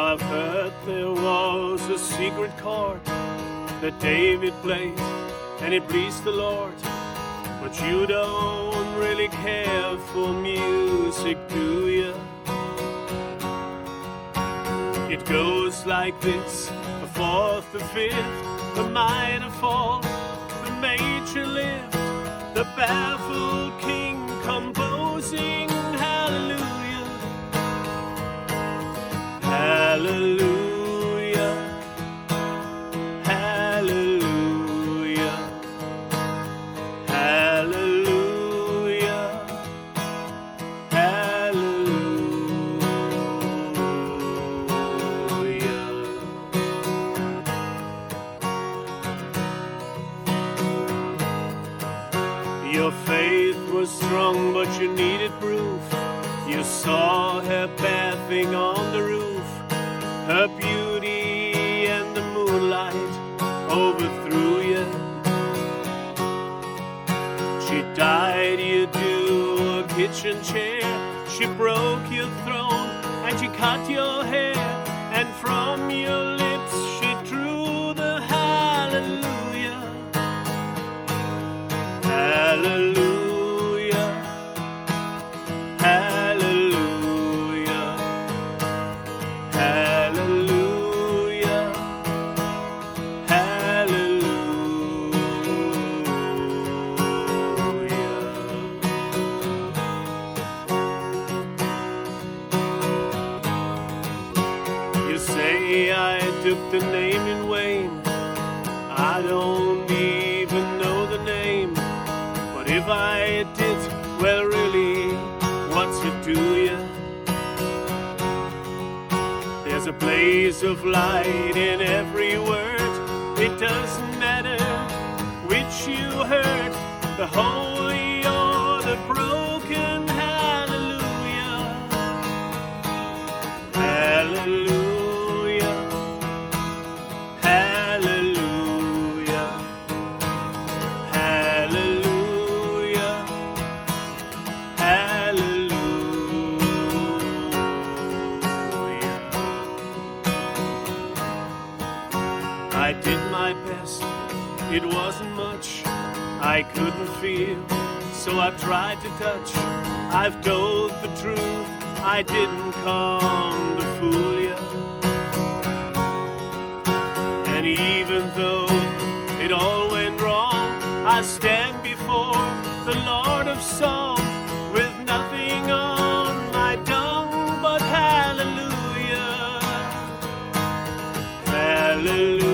I've heard there was a secret chord that David played, and it pleased the Lord. But you don't really care for music, do you? It goes like this: the fourth, the fifth, the minor fall, the major lift, the baffled king composing hallelujah, hallelujah, hallelujah, hallelujah, hallelujah. Your faith was strong, but you needed proof. You saw her bathing on the roof. Her beauty and the moonlight overthrew you. She dyed you to a kitchen chair. She broke your throne and she cut your hair. And from your lips she drew the hallelujah, hallelujah, hallelujah, hallelujah, hallelujah. You say I took the name in vain. I don't even know the name. But if I did, well really, what's it to you? There's a blaze of light in every word. It doesn't matter which you heard, the holy or the broken. Hallelujah, hallelujah, hallelujah, hallelujah, hallelujah. I did my best, it wasn't much. I couldn't feel, so I've tried to touch. I've told the truth, I didn't come to fool you. And even though it all went wrong, I stand before the Lord of Song with nothing on my tongue but hallelujah, hallelujah.